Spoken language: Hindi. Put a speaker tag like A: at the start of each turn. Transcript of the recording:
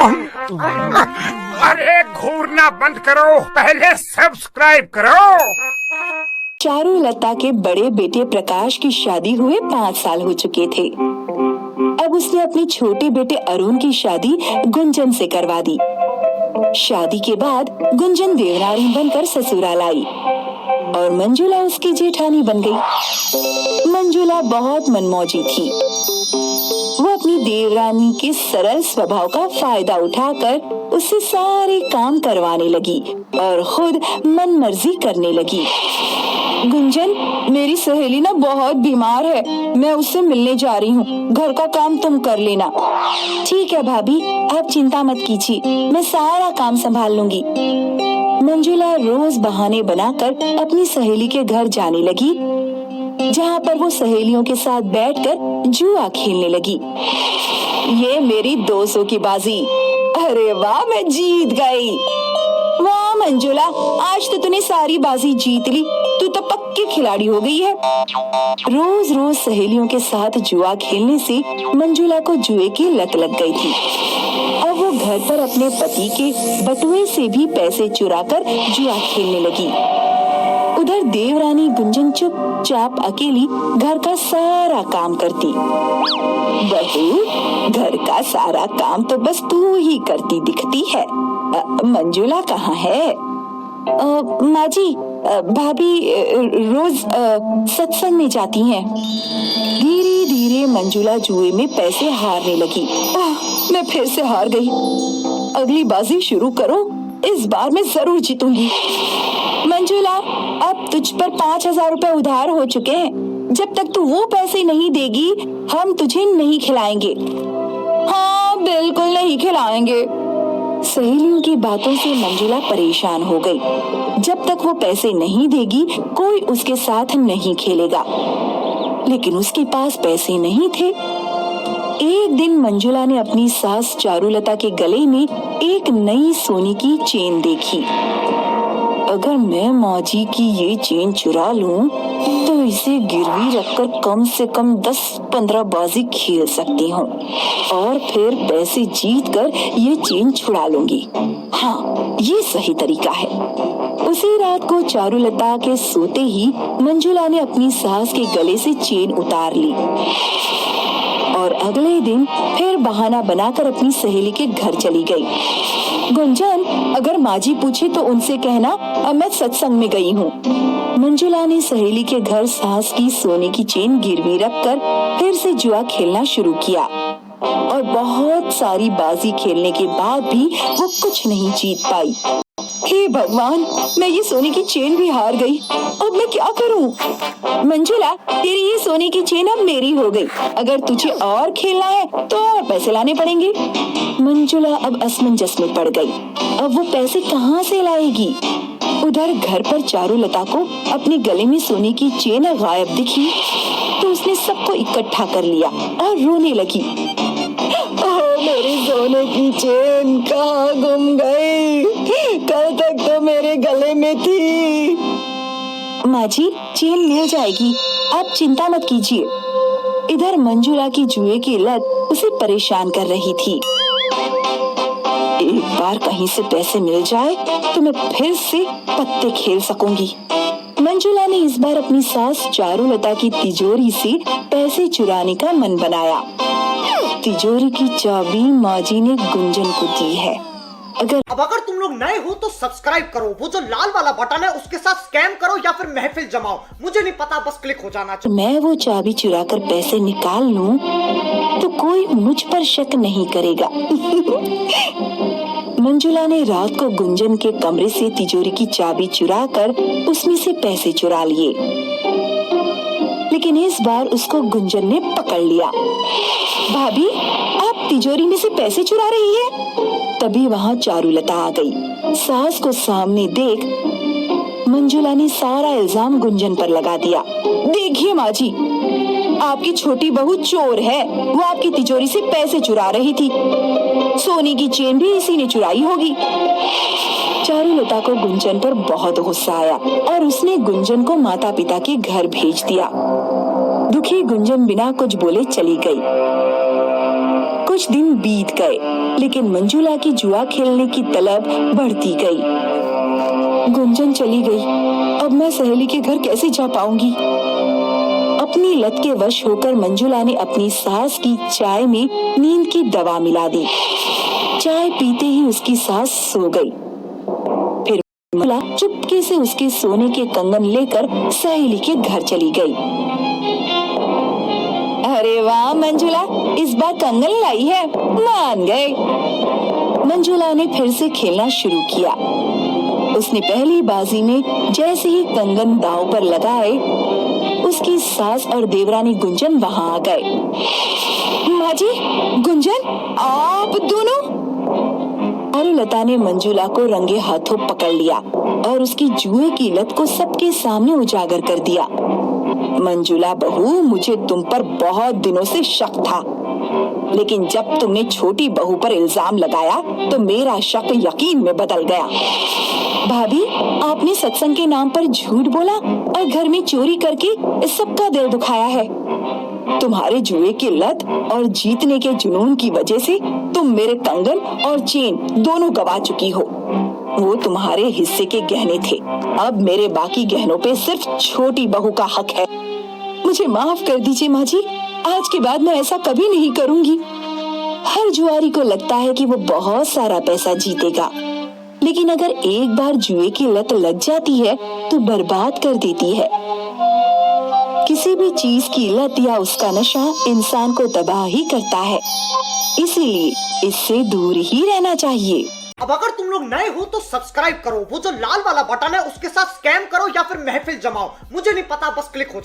A: अरे घूरना बंद करो, पहले सब्सक्राइब करो।
B: चारुलता के बड़े बेटे प्रकाश की शादी हुए 5 साल हो चुके थे। अब उसने अपने छोटे बेटे अरुण की शादी गुंजन से करवा दी। शादी के बाद गुंजन देवरानी बनकर ससुराल आई और मंजुला उसकी जेठानी बन गई। मंजुला बहुत मनमौजी थी। वो अपनी देवरानी के सरल स्वभाव का फायदा उठाकर उससे सारे काम करवाने लगी और खुद मनमर्जी करने लगी। गुंजन, मेरी सहेली ना बहुत बीमार है, मैं उससे मिलने जा रही हूँ, घर का काम तुम कर लेना। ठीक है भाभी, आप चिंता मत कीजिए, मैं सारा काम संभाल लूंगी। मंजुला रोज बहाने बनाकर अपनी सहेली के घर जाने लगी, जहाँ पर वो सहेलियों के साथ बैठकर जुआ खेलने लगी। ये मेरी 200 की बाजी, अरे वाह, मैं जीत गई। वाह मंजुला, आज तो तूने सारी बाजी जीत ली, तू तो पक्की खिलाड़ी हो गई है। रोज रोज सहेलियों के साथ जुआ खेलने से मंजुला को जुए की लत लग गई थी। अब वो घर पर अपने पति के बटुए से भी पैसे चुराकर जुआ खेलने लगी। उधर देवरानी गुंजन चुपचाप अकेली घर का सारा काम करती। बहू, घर का सारा काम तो बस तू ही करती दिखती है, मंजुला कहाँ है? माँ जी, भाभी रोज सत्संग में जाती हैं। धीरे धीरे मंजुला जुए में पैसे हारने लगी। मैं फिर से हार गई, अगली बाजी शुरू करो, इस बार मैं जरूर जीतूंगी। मंजुला, अब तुझ पर 5,000 रुपए उधार हो चुके हैं, जब तक तू वो पैसे नहीं देगी हम तुझे नहीं खिलाएंगे। हाँ बिल्कुल नहीं खिलाएंगे। सहेलियों की बातों से मंजुला परेशान हो गई। जब तक वो पैसे नहीं देगी कोई उसके साथ नहीं खेलेगा, लेकिन उसके पास पैसे नहीं थे। एक दिन मंजुला ने अपनी सास चारुलता के गले में एक नई सोने की चेन देखी। अगर मैं मौजी की ये चेन चुरा लूं, तो इसे गिरवी रखकर कम से कम 10-15 बाजी खेल सकती हूँ और फिर पैसे जीतकर ये चेन छुड़ा लूंगी। हाँ, ये सही तरीका है। उसी रात को चारुलता के सोते ही मंजुला ने अपनी सास के गले से चेन उतार ली और अगले दिन फिर बहाना बनाकर अपनी सहेली के घर चली गई। गुंजन, अगर माजी पूछे तो उनसे कहना मैं सत्संग में गई हूँ। मंजुला ने सहेली के घर सास की सोने की चेन गिरवी रखकर फिर से जुआ खेलना शुरू किया और बहुत सारी बाजी खेलने के बाद भी वो कुछ नहीं जीत पाई। हे भगवान, मैं ये सोने की चेन भी हार गई, अब मैं क्या करूं? मंजुला, तेरी ये सोने की चेन अब मेरी हो गई, अगर तुझे और खेलना है तो और पैसे लाने पड़ेंगे। मंजुला अब असमंजस में पड़ गई, अब वो पैसे कहाँ से लाएगी? उधर घर पर चारुलता को अपने गले में सोने की चेन गायब दिखी तो उसने सबको इकट्ठा कर लिया और रोने लगी। मेरी सोने की चेन कहाँ गुम गई? कल तक तो मेरे गले में थी। माँ जी, चेन मिल जाएगी, आप चिंता मत कीजिए। इधर मंजुला की जुए की लत उसे परेशान कर रही थी। एक बार कहीं से पैसे मिल जाए तो मैं फिर से पत्ते खेल सकूंगी। मंजुला ने इस बार अपनी सास चारुलता की तिजोरी से पैसे चुराने का मन बनाया। तिजोरी की चाबी माजी ने गुंजन को दी है।
C: अगर तुम लोग नए हो तो सब्सक्राइब करो, वो जो लाल वाला बटन है उसके साथ स्कैम करो या फिर महफिल जमाओ, मुझे नहीं पता, बस क्लिक हो जाना चाहिए।
B: मैं वो चाबी चुराकर पैसे निकाल लूं तो कोई मुझ पर शक नहीं करेगा। मंजुला ने रात को गुंजन के कमरे से तिजोरी की चाबी चुराकर उसमें से पैसे चुरा लिए, लेकिन इस बार उसको गुंजन ने पकड़ लिया। भाभी, आप तिजोरी में से पैसे चुरा रही है? तभी वहाँ चारुलता आ गई। सास को सामने देख मंजुला ने सारा इल्जाम गुंजन पर लगा दिया। देखिए माँ जी, आपकी छोटी बहू चोर है, वो आपकी तिजोरी से पैसे चुरा रही थी, सोने की चेन भी इसी ने चुराई होगी। चारुलता को गुंजन पर बहुत गुस्सा आया और उसने गुंजन को माता पिता के घर भेज दिया। दुखी गुंजन बिना कुछ बोले चली गई। कुछ दिन बीत गए, लेकिन मंजुला की जुआ खेलने की तलब बढ़ती गई। गुंजन चली गई, अब मैं सहेली के घर कैसे जा पाऊंगी? अपनी लत के वश होकर मंजुला ने अपनी सास की चाय में नींद की दवा मिला दी। चाय पीते ही उसकी सास सो गई। फिर मंजुला चुपके से उसके सोने के कंगन लेकर सहेली के घर चली गई। अरे वाह मंजुला, इस बार कंगन लाई है, मान गए। मंजुला ने फिर से खेलना शुरू किया। उसने पहली बाजी में जैसे ही कंगन दांव पर लगाए, उसकी सास और देवरानी गुंजन वहां आ गए। माँ जी, गुंजन, आप दोनों? चारुलता ने मंजुला को रंगे हाथों पकड़ लिया और उसकी जुए की लत को सबके सामने उजागर कर दिया। मंजुला बहू, मुझे तुम पर बहुत दिनों से शक था, लेकिन जब तुमने छोटी बहू पर इल्जाम लगाया तो मेरा शक यकीन में बदल गया। भाभी, आपने सत्संग के नाम पर झूठ बोला और घर में चोरी करके सबका दिल दुखाया है। तुम्हारे जुए की लत और जीतने के जुनून की वजह से तुम मेरे कंगन और चेन दोनों गवा चुकी हो। वो तुम्हारे हिस्से के गहने थे, अब मेरे बाकी गहनों पे सिर्फ छोटी बहू का हक है। मुझे माफ कर दीजिए माँ जी, आज के बाद मैं ऐसा कभी नहीं करूंगी। हर जुआरी को लगता है कि वो बहुत सारा पैसा जीतेगा, लेकिन अगर एक बार जुए की लत लग जाती है तो बर्बाद कर देती है। किसी भी चीज की लत या उसका नशा इंसान को तबाह ही करता है, इसीलिए इससे दूर ही रहना चाहिए।
C: अब अगर तुम लोग नए हो तो सब्सक्राइब करो, वो जो लाल वाला बटन है उसके साथ स्कैम करो या फिर महफिल जमाओ, मुझे नहीं पता, बस क्लिक हो जाए।